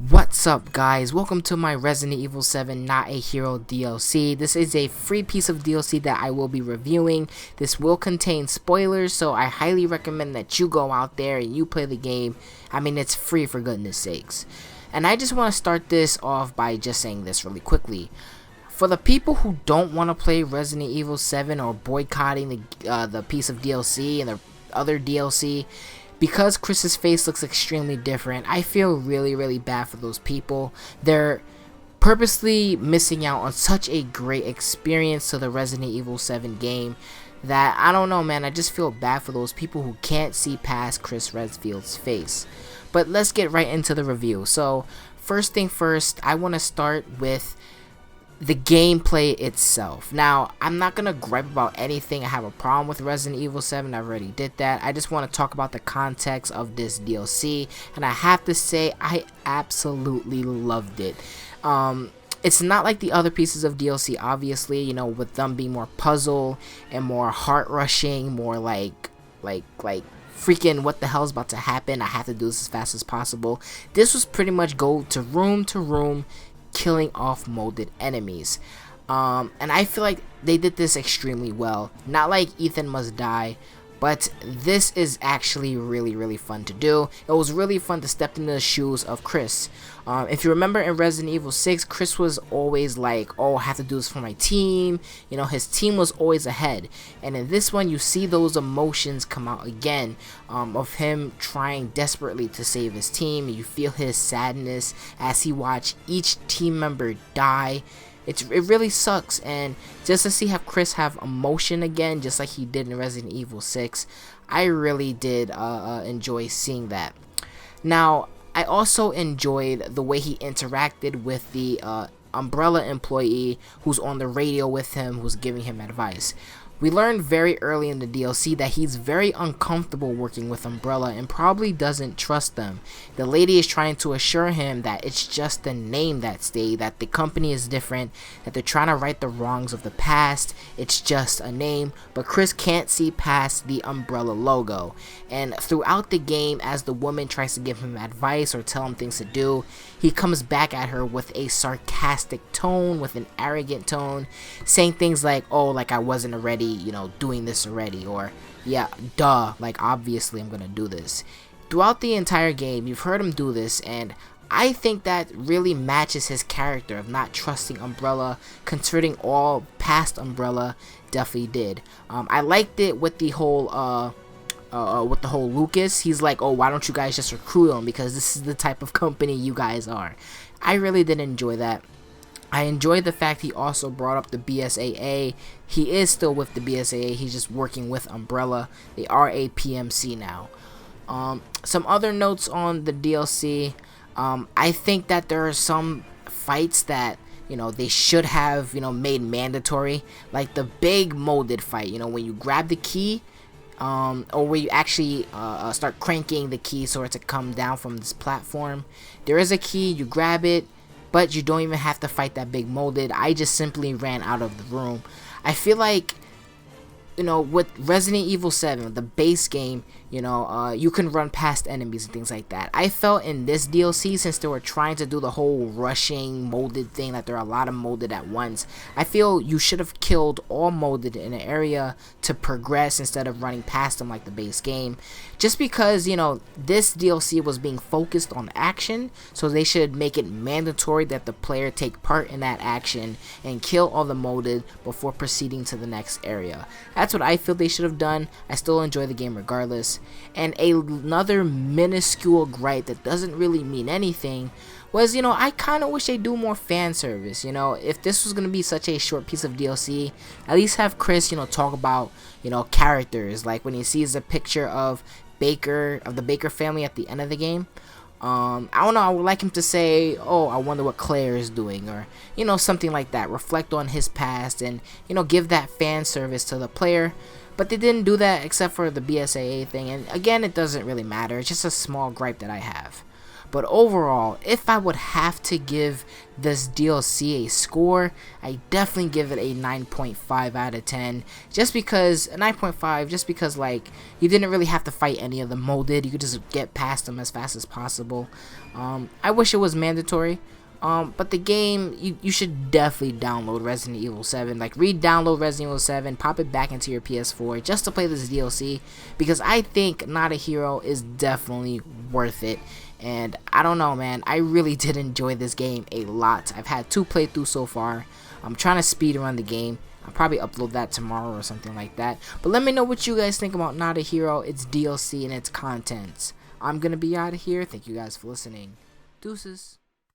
What's up, guys? Welcome to my Resident Evil 7 Not a Hero DLC. This is a free piece of DLC that I will be reviewing. This will contain spoilers, so I highly recommend that you go out there and you play the game. I mean, it's free, for goodness sakes. And I just want to start this off by just saying this really quickly. For the people who don't want to play Resident Evil 7 or boycotting the piece of DLC and the other DLC, because Chris's face looks extremely different, I feel really bad for those people. They're purposely missing out on such a great experience to the Resident Evil 7 game that I don't know, man. I just feel bad for those people who can't see past Chris Redfield's face. But let's get right into the review. So first thing first, I want to start with the gameplay itself. Now, I'm not gonna gripe about anything. I have a problem with Resident Evil 7. I already did that. I just want to talk about the context of this DLC, and I have to say I absolutely loved it. It's not like the other pieces of DLC, obviously, you know, with them being more puzzle and more heart rushing, more like freaking what the hell is about to happen, I have to do this as fast as possible. This was pretty much go to room, killing off molded enemies, and I feel like they did this extremely well. Not like Ethan Must Die, but this is actually really fun to do. It was really fun to step into the shoes of Chris. If you remember in Resident Evil 6, Chris was always like, oh, I have to do this for my team. You know, his team was always ahead. And in this one, you see those emotions come out again, of him trying desperately to save his team. You feel his sadness as he watched each team member die. It really sucks, and just to see Chris have emotion again, just like he did in Resident Evil 6, I really did enjoy seeing that. Now, I also enjoyed the way he interacted with the Umbrella employee who's on the radio with him, who's giving him advice. We learned very early in the DLC that he's very uncomfortable working with Umbrella and probably doesn't trust them. The lady is trying to assure him that it's just the name that stayed, that the company is different, that they're trying to right the wrongs of the past, it's just a name, but Chris can't see past the Umbrella logo. And throughout the game, as the woman tries to give him advice or tell him things to do, he comes back at her with a sarcastic tone, with an arrogant tone, saying things like, oh, like I wasn't already, you know, doing this already, or yeah, duh, like obviously I'm gonna do this. Throughout the entire game, you've heard him do this, and I think that really matches his character of not trusting Umbrella, considering all past Umbrella definitely did. I liked it with the whole Lucas. He's like, oh, why don't you guys just recruit him, because this is the type of company you guys are. I really did enjoy that. I enjoyed the fact he also brought up the BSAA. He is still with the BSAA, he's just working with Umbrella. They are a PMC now. Some other notes on the DLC. I think that there are some fights that, you know, they should have, you know, made mandatory. Like the big molded fight, you know, when you grab the key, or where you actually start cranking the key so it to come down from this platform. There is a key, you grab it, but you don't even have to fight that big molded. I just simply ran out of the room. I feel like, you know, with Resident Evil 7, the base game, you know, you can run past enemies and things like that. I felt in this DLC, since they were trying to do the whole rushing molded thing, that there are a lot of molded at once, I feel you should have killed all molded in an area to progress instead of running past them like the base game. Just because, you know, this DLC was being focused on action, so they should make it mandatory that the player take part in that action and kill all the molded before proceeding to the next area. That's what I feel they should have done. I still enjoy the game regardless. And another minuscule gripe that doesn't really mean anything was, you know, I kind of wish they do more fan service. You know, if this was going to be such a short piece of DLC, at least have Chris, you know, talk about, you know, characters. Like when he sees a picture of Baker, of the Baker family at the end of the game. I don't know, I would like him to say, oh, I wonder what Claire is doing, or, you know, something like that. Reflect on his past and, you know, give that fan service to the player. But they didn't do that except for the BSAA thing, and again, it doesn't really matter. It's just a small gripe that I have. But overall, if I would have to give this DLC a score, I definitely give it a 9.5 out of 10. Just because, 9.5, just because like, you didn't really have to fight any of the molded, you could just get past them as fast as possible. I wish it was mandatory. But the game, you should definitely download Resident Evil 7. Like, re-download Resident Evil 7, pop it back into your PS4 just to play this DLC, because I think Not a Hero is definitely worth it. And I don't know, man, I really did enjoy this game a lot. I've had 2 playthroughs so far. I'm trying to speed run the game. I'll probably upload that tomorrow or something like that. But let me know what you guys think about Not a Hero, its DLC, and its contents. I'm gonna be out of here. Thank you guys for listening. Deuces.